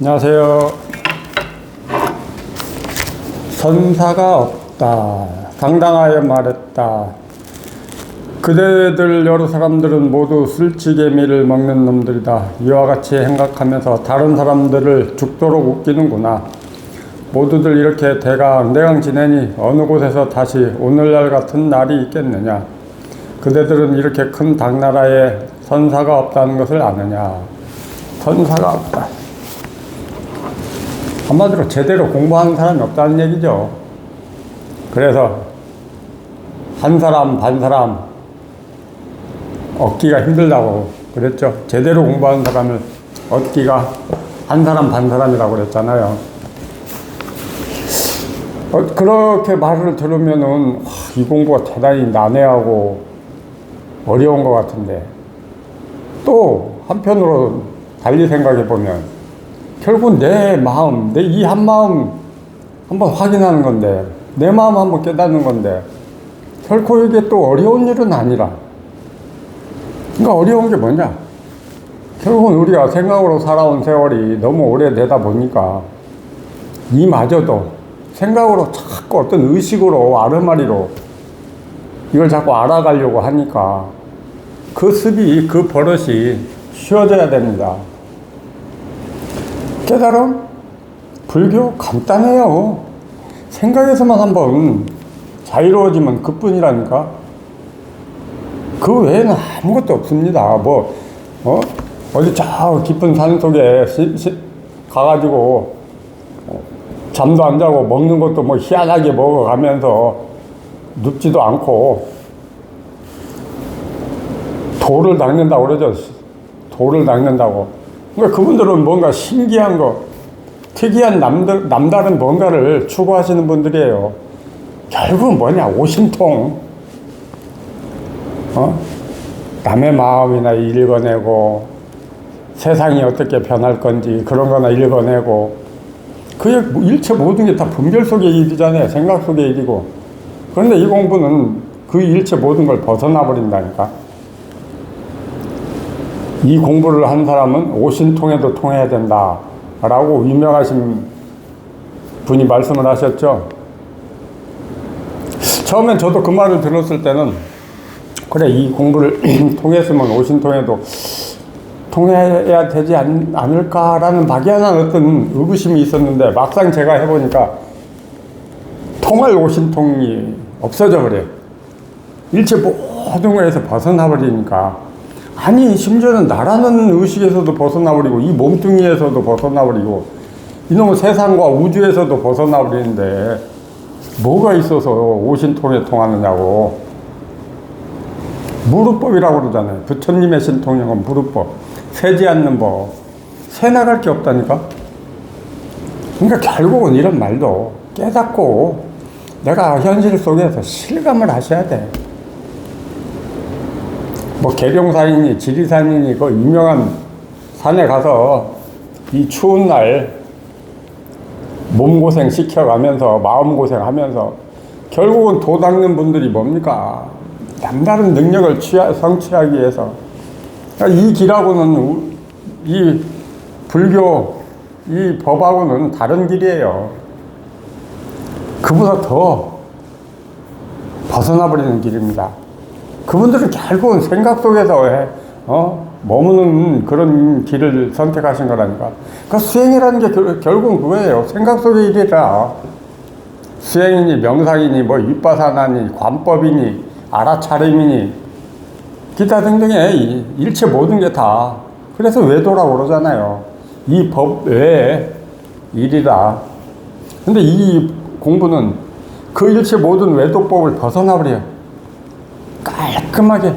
안녕하세요. 선사가 없다. 당당하여 말했다. 그대들 여러 사람들은 모두 술치개미를 먹는 놈들이다. 이와 같이 생각하면서 다른 사람들을 죽도록 웃기는구나. 모두들 이렇게 대강대강 지내니 어느 곳에서 다시 오늘날 같은 날이 있겠느냐. 그대들은 이렇게 큰 당나라에 선사가 없다는 것을 아느냐. 선사가 없다. 한마디로 제대로 공부하는 사람이 없다는 얘기죠. 그래서 한 사람 반 사람 얻기가 힘들다고 그랬죠. 제대로 공부하는 사람을 얻기가 한 사람 반 사람이라고 그랬잖아요. 그렇게 말을 들으면은 이 공부가 대단히 난해하고 어려운 것 같은데, 또 한편으로 달리 생각해 보면 결국 내 마음, 내 이 한 마음 한번 확인하는 건데, 내 마음 한번 깨닫는 건데, 결코 이게 또 어려운 일은 아니라. 그러니까 어려운 게 뭐냐? 결국은 우리가 생각으로 살아온 세월이 너무 오래되다 보니까 이마저도 생각으로 자꾸 어떤 의식으로 아르마리로 이걸 자꾸 알아가려고 하니까 그 습이, 그 버릇이 쉬워져야 됩니다. 깨달음? 불교 간단해요. 생각에서만 한번 자유로워지면 그뿐이라니까. 그 외에는 아무것도 없습니다. 어디 저 깊은 산 속에 가가지고 잠도 안 자고 먹는 것도 뭐 희한하게 먹어가면서 눕지도 않고 돌을 닦는다고 그러죠. 돌을 닦는다고. 그러니까 그분들은 뭔가 신기한 거, 특이한 남다른 뭔가를 추구하시는 분들이에요. 결국은 뭐냐, 오심통. 남의 마음이나 읽어내고, 세상이 어떻게 변할 건지 그런 거나 읽어내고, 그 일체 모든 게 다 분별 속의 일이잖아요. 생각 속의 일이고. 그런데 이 공부는 그 일체 모든 걸 벗어나 버린다니까. 이 공부를 한 사람은 오신통에도 통해야 된다 라고 유명하신 분이 말씀을 하셨죠. 처음엔 저도 그 말을 들었을 때는 그래, 이 공부를 통했으면 오신통에도 통해야 되지 않을까라는 막연한 어떤 의구심이 있었는데, 막상 제가 해보니까 통할 오신통이 없어져 버려요. 일체 모든 거에서 벗어나 버리니까. 아니, 심지어는 나라는 의식에서도 벗어나 버리고, 이 몸뚱이에서도 벗어나 버리고, 이놈의 세상과 우주에서도 벗어나 버리는데 뭐가 있어서 오신통에 통하느냐고. 무릇법이라고 그러잖아요. 부처님의 신통력은 무릇법. 새지 않는 법. 새 나갈 게 없다니까. 그러니까 결국은 이런 말도 깨닫고 내가 현실 속에서 실감을 하셔야 돼. 뭐 계룡산이니 지리산이니 그 유명한 산에 가서 이 추운 날 몸고생 시켜가면서 마음고생하면서 결국은 도 닦는 분들이 뭡니까? 남다른 능력을 성취하기 위해서. 그러니까 이 길하고는, 이 불교, 이 법하고는 다른 길이에요. 그보다 더 벗어나 버리는 길입니다. 그분들은 결국은 생각 속에서 머무는 그런 길을 선택하신 거라니까. 그러니까 수행이라는 게 결국은 그거예요. 생각 속의 일이라. 수행이니 명상이니 뭐 윗바사나니 관법이니 알아차림이니 기타 등등의 일체 모든 게 다, 그래서 외도라고 그러잖아요. 이 법 외의 일이다. 근데 이 공부는 그 일체 모든 외도법을 벗어나 버려요. 깔끔하게.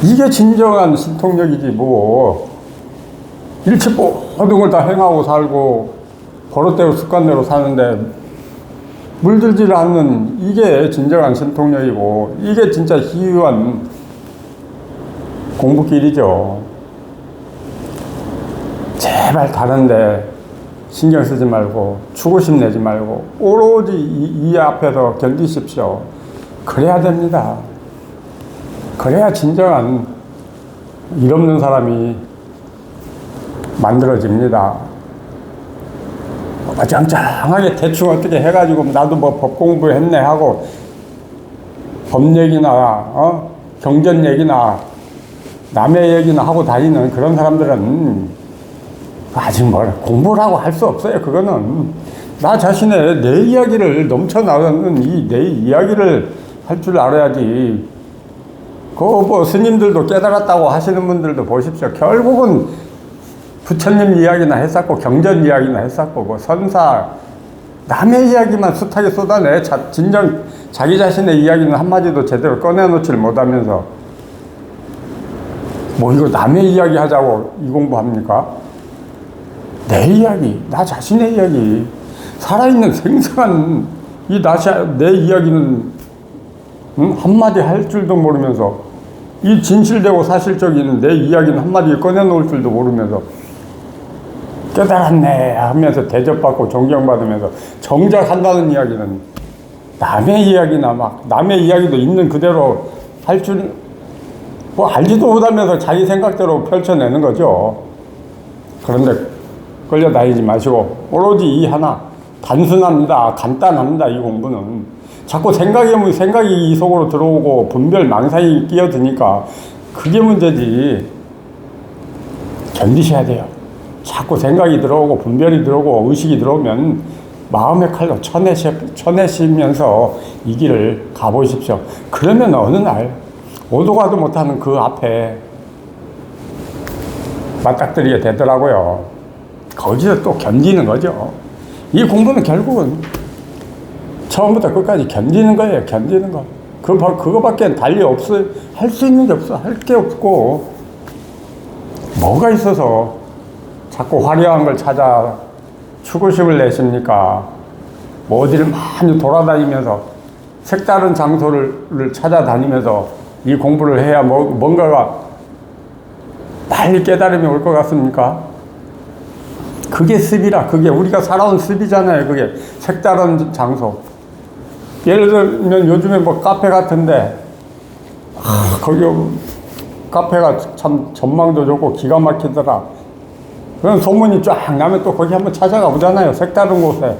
이게 진정한 신통력이지 뭐. 일체 모든 걸 다 행하고 살고 버릇대로 습관대로 사는데 물들지 않는, 이게 진정한 신통력이고, 이게 진짜 희유한 공부길이죠. 제발 다른데 신경 쓰지 말고 추구심 내지 말고 오로지 이 앞에서 견디십시오. 그래야 됩니다. 그래야 진정한 일 없는 사람이 만들어집니다. 짱짱하게 대충 어떻게 해가지고 나도 뭐 법 공부했네 하고 법 얘기나 경전 얘기나 남의 얘기나 하고 다니는 그런 사람들은 아직 뭘 공부라고 할 수 없어요. 그거는 나 자신의 내 이야기를 넘쳐나가는 이 내 이야기를 할 줄 알아야지. 그 뭐 스님들도 깨달았다고 하시는 분들도 보십시오. 결국은 부처님 이야기나 했었고 경전 이야기나 했었고 뭐 선사 남의 이야기만 숱하게 쏟아내 진정 자기 자신의 이야기는 한마디도 제대로 꺼내놓질 못하면서 뭐 이거 남의 이야기 하자고 이 공부합니까? 내 이야기, 나 자신의 이야기, 살아있는 생생한 내 이야기는 한마디 할 줄도 모르면서 이 진실되고 사실적인 내 이야기는 한마디 꺼내놓을 줄도 모르면서 깨달았네 하면서 대접받고 존경받으면서 정작 한다는 이야기는 남의 이야기나 막 남의 이야기도 있는 그대로 할 줄 뭐 알지도 못하면서 자기 생각대로 펼쳐내는 거죠. 그런데 끌려다니지 마시고 오로지 이 하나 단순합니다. 간단합니다. 이 공부는 자꾸 생각이 이 속으로 들어오고 분별 망상이 끼어드니까 그게 문제지. 견디셔야 돼요. 자꾸 생각이 들어오고 분별이 들어오고 의식이 들어오면 마음의 칼로 쳐내시면서 이 길을 가보십시오. 그러면 어느 날 오도 가도 못하는 그 앞에 맞닥뜨리게 되더라고요. 거기서 또 견디는 거죠. 이 공부는 결국은 처음부터 끝까지 견디는 거예요. 견디는 거. 그거밖에 달리 없어요. 할 수 있는 게 없어. 할 게 없고 뭐가 있어서 자꾸 화려한 걸 찾아 추구심을 내십니까? 뭐 어디를 많이 돌아다니면서 색다른 장소를 찾아다니면서 이 공부를 해야 뭔가가 빨리 깨달음이 올 것 같습니까? 그게 습이라. 그게 우리가 살아온 습이잖아요. 그게 색다른 장소. 예를 들면 요즘에 뭐 카페 같은데 거기 카페가 참 전망도 좋고 기가 막히더라. 그런 소문이 쫙 나면 또 거기 한번 찾아가 보잖아요. 색다른 곳에.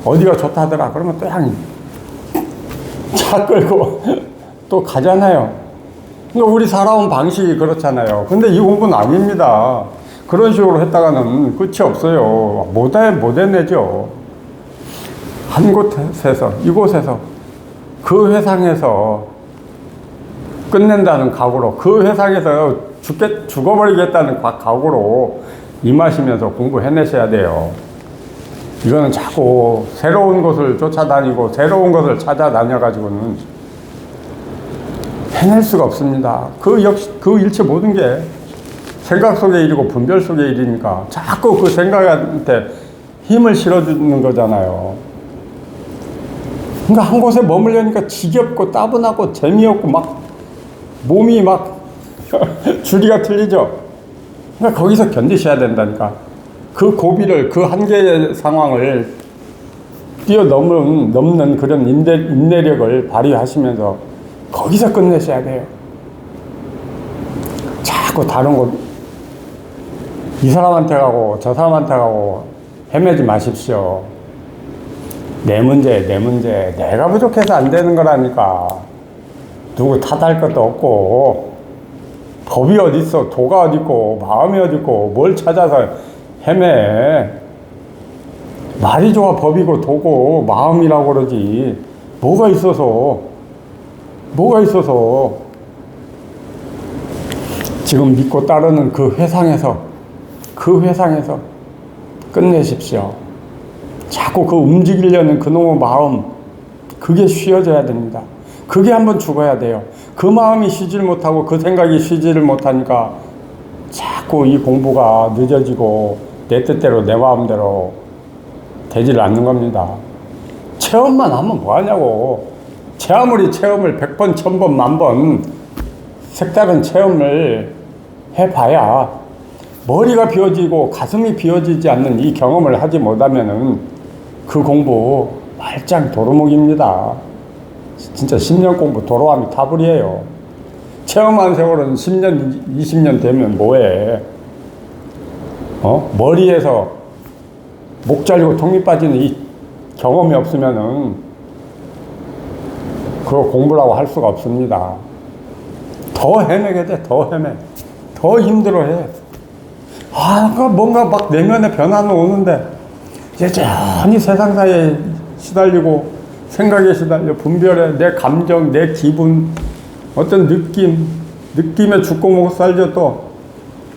어디가 좋다더라. 그러면 또 그냥 차 끌고 또 가잖아요. 그러니까 우리 살아온 방식이 그렇잖아요. 근데 이 공부는 아닙니다. 그런 식으로 했다가는 끝이 없어요. 못 해내죠. 한 곳에서, 이곳에서, 그 회상에서 끝낸다는 각오로, 그 회상에서 죽어버리겠다는 각오로 임하시면서 공부해내셔야 돼요. 이거는 자꾸 새로운 곳을 쫓아다니고 새로운 것을 찾아다녀가지고는 해낼 수가 없습니다. 그 일체 모든 게 생각 속의 일이고 분별 속의 일이니까 자꾸 그 생각한테 힘을 실어주는 거잖아요. 그러니까 한 곳에 머물려니까 지겹고 따분하고 재미없고 막 몸이 막 줄이가 틀리죠. 그러니까 거기서 견디셔야 된다니까. 그 고비를, 그 한계의 상황을 뛰어넘는 그런 인내력을 발휘하시면서 거기서 끝내셔야 돼요. 자꾸 다른 곳, 이 사람한테 가고 저 사람한테 가고 헤매지 마십시오. 내 문제, 내가 부족해서 안 되는 거라니까. 누구 탓할 것도 없고, 법이 어딨어, 도가 어딨고, 마음이 어딨고, 뭘 찾아서 헤매. 말이 좋아 법이고 도고 마음이라고 그러지. 뭐가 있어서 지금 믿고 따르는 그 회상에서 끝내십시오. 자꾸 그 움직이려는 그놈의 마음, 그게 쉬어져야 됩니다. 그게 한번 죽어야 돼요. 그 마음이 쉬지를 못하고 그 생각이 쉬지를 못하니까 자꾸 이 공부가 늦어지고 내 뜻대로 내 마음대로 되지를 않는 겁니다. 체험만 하면 뭐하냐고. 아무리 체험을 100번, 1000번, 10,000번 색다른 체험을 해봐야 머리가 비워지고 가슴이 비워지지 않는 이 경험을 하지 못하면은 그 공부 말짱 도루묵입니다. 진짜 10년 공부 도로함이 타불이에요. 체험한 세월은 10년, 20년 되면 뭐해. 머리에서 목 잘리고 턱밑 빠지는 이 경험이 없으면은 그거 공부라고 할 수가 없습니다. 더 헤매게 돼, 더 헤매. 더 힘들어해. 뭔가 막 내면에 변화는 오는데, 여전히 세상사에 시달리고, 생각에 시달려, 분별에, 내 감정, 내 기분, 어떤 느낌에 죽고 못 살죠, 또.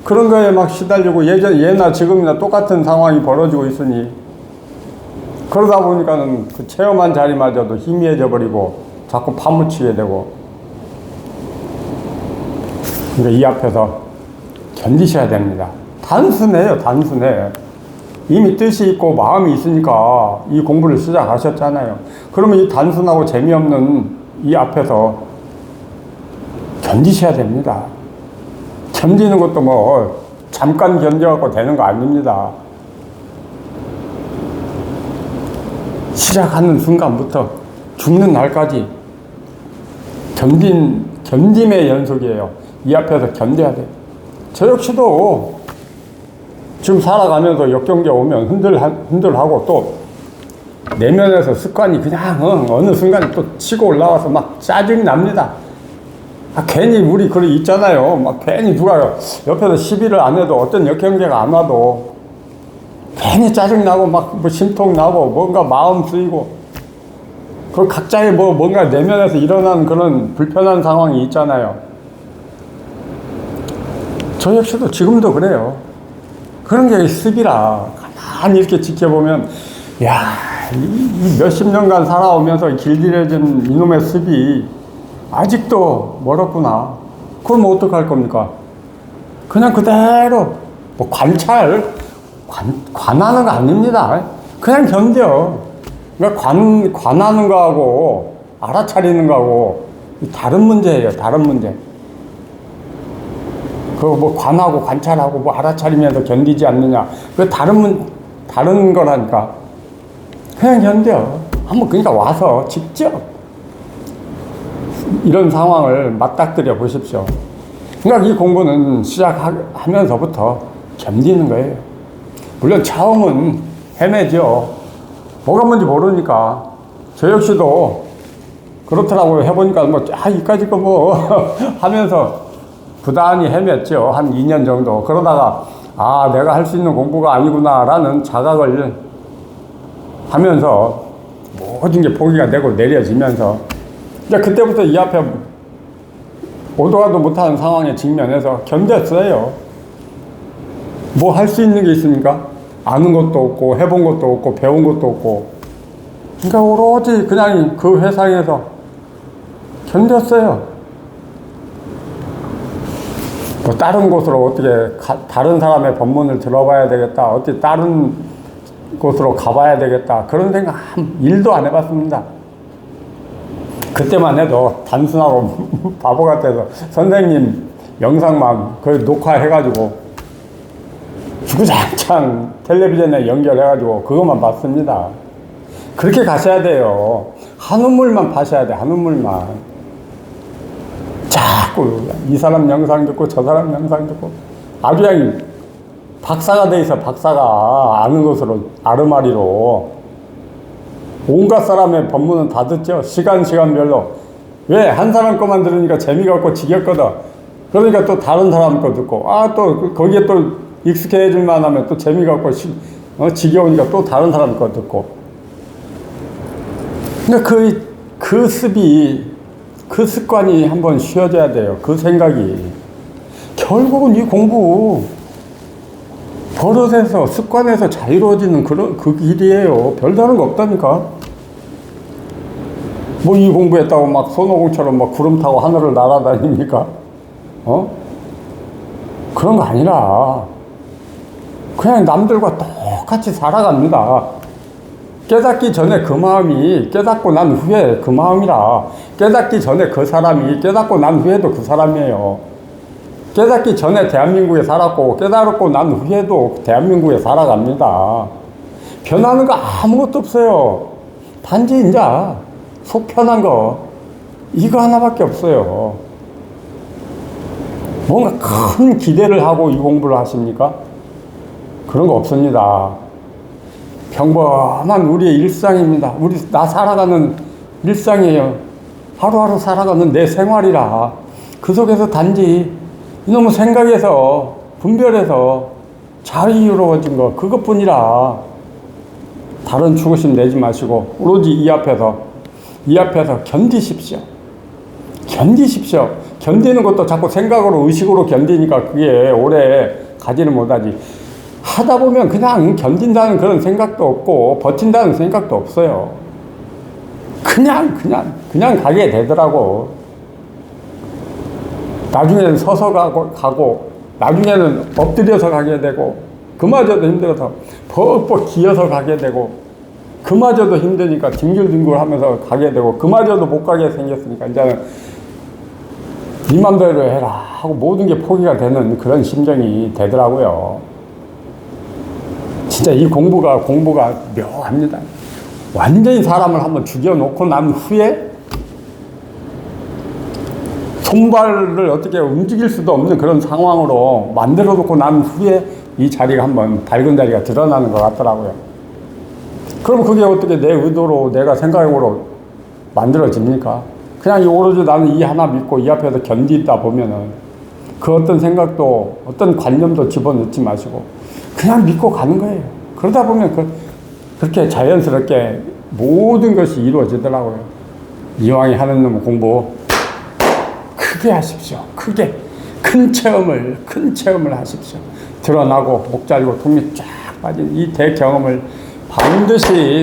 그런 거에 막 시달리고, 예나 지금이나 똑같은 상황이 벌어지고 있으니, 그러다 보니까는 그 체험한 자리마저도 희미해져 버리고, 자꾸 파묻히게 되고, 그러니까 이 앞에서 견디셔야 됩니다. 단순해요, 단순해. 이미 뜻이 있고 마음이 있으니까 이 공부를 시작하셨잖아요. 그러면 이 단순하고 재미없는 이 앞에서 견디셔야 됩니다. 견디는 것도 뭐 잠깐 견뎌갖고 되는 거 아닙니다. 시작하는 순간부터 죽는 날까지 견딤의 연속이에요. 이 앞에서 견뎌야 돼요. 저 역시도 지금 살아가면서 역경제 오면 흔들하고 또 내면에서 습관이 그냥 어느 순간에 또 치고 올라와서 막 짜증이 납니다. 괜히 우리 그리 있잖아요. 막 괜히 누가 옆에서 시비를 안 해도 어떤 역경제가 안 와도 괜히 짜증나고 막 뭐 심통 나고 뭔가 마음 쓰이고 그 각자의 뭔가 내면에서 일어나는 그런 불편한 상황이 있잖아요. 저 역시도 지금도 그래요. 그런 게 습이라 가만히 이렇게 지켜보면 이 몇십 년간 살아오면서 길들여진 이놈의 습이 아직도 멀었구나. 그럼 뭐 어떡할 겁니까? 그냥 그대로 뭐 관하는 거 아닙니다. 그냥 견뎌. 그러니까 관하는 거하고 알아차리는 거하고 다른 문제예요. 다른 문제. 그거 뭐 관하고 관찰하고 뭐 알아차리면서 견디지 않느냐. 그 다른 거라니까. 그냥 견뎌. 한번 그러니까 와서 직접 이런 상황을 맞닥뜨려 보십시오. 그러니까 이 공부는 시작하면서부터 견디는 거예요. 물론 처음은 헤매죠. 뭐가 뭔지 모르니까. 저 역시도 그렇더라고요. 해보니까 이까짓 거 뭐 하면서 부단히 헤맸죠. 한 2년 정도. 그러다가 내가 할 수 있는 공부가 아니구나 라는 자각을 하면서 모든 게 포기가 되고 내려지면서 이제 그때부터 이 앞에 오도 가도 못하는 상황에 직면해서 견뎠어요. 뭐 할 수 있는 게 있습니까? 아는 것도 없고 해본 것도 없고 배운 것도 없고 그러니까 오로지 그냥 그 회상에서 견뎠어요. 뭐 다른 곳으로 어떻게 다른 사람의 법문을 들어봐야 되겠다. 어떻게 다른 곳으로 가봐야 되겠다. 그런 생각 일도 안 해봤습니다. 그때만 해도 단순하고 바보 같아서 선생님 영상만 녹화해가지고 주구장창 텔레비전에 연결해가지고 그것만 봤습니다. 그렇게 가셔야 돼요. 한우물만 파셔야 돼. 한우물만. 자꾸 이 사람 영상 듣고 저 사람 영상 듣고 아주 그냥 박사가 돼 있어. 박사가 아는 것으로 아르마리로 온갖 사람의 법문은 다 듣죠. 시간별로. 왜? 한 사람 거만 들으니까 재미가 없고 지겹거든. 그러니까 또 다른 사람 거 듣고 또 거기에 또 익숙해질만 하면 또 재미가 없고 지겨우니까 또 다른 사람 거 듣고. 근데 그 습이 그 습관이 한번 쉬어져야 돼요. 그 생각이. 결국은 이 공부 버릇에서 습관에서 자유로워지는 그 길이에요. 별다른 거 없다니까. 뭐 이 공부했다고 막 손오공처럼 막 구름 타고 하늘을 날아다닙니까? 그런 거 아니라 그냥 남들과 똑같이 살아갑니다. 깨닫기 전에 그 마음이 깨닫고 난 후에 그 마음이라. 깨닫기 전에 그 사람이 깨닫고 난 후에도 그 사람이에요. 깨닫기 전에 대한민국에 살았고 깨닫고 난 후에도 대한민국에 살아갑니다. 변하는 거 아무것도 없어요. 단지 이제 속 편한 거 이거 하나밖에 없어요. 뭔가 큰 기대를 하고 이 공부를 하십니까? 그런 거 없습니다. 평범한 우리의 일상입니다. 나 살아가는 일상이에요. 하루하루 살아가는 내 생활이라. 그 속에서 단지 이놈의 생각에서 분별해서 잘 이루어진 거 그것뿐이라. 다른 추구심 내지 마시고 오로지 이 앞에서 견디십시오. 견디십시오. 견디는 것도 자꾸 생각으로 의식으로 견디니까 그게 오래 가지는 못하지. 하다 보면 그냥 견딘다는 그런 생각도 없고 버틴다는 생각도 없어요. 그냥 가게 되더라고. 나중에는 서서 가고 나중에는 엎드려서 가게 되고 그마저도 힘들어서 벅벅 기어서 가게 되고 그마저도 힘드니까 뒹굴뒹굴 하면서 가게 되고 그마저도 못 가게 생겼으니까 이제는 네 맘대로 해라 하고 모든 게 포기가 되는 그런 심정이 되더라고요. 진짜 이 공부가 묘합니다. 완전히 사람을 한번 죽여놓고 난 후에 손발을 어떻게 움직일 수도 없는 그런 상황으로 만들어 놓고 난 후에 이 자리가 한번 밝은 자리가 드러나는 것 같더라고요. 그럼 그게 어떻게 내 의도로 내가 생각으로 만들어집니까? 그냥 오로지 나는 이 하나 믿고 이 앞에서 견디다 보면은 그 어떤 생각도 어떤 관념도 집어넣지 마시고 그냥 믿고 가는 거예요. 그러다 보면 그렇게 자연스럽게 모든 것이 이루어지더라고요. 이왕에 하는 놈 공부 크게 하십시오. 크게 큰 체험을 하십시오. 드러나고 목자리고 통이 쫙 빠진 이 대경험을 반드시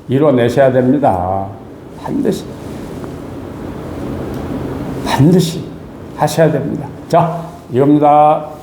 이뤄내셔야 됩니다. 반드시 하셔야 됩니다. 자, 이겁니다.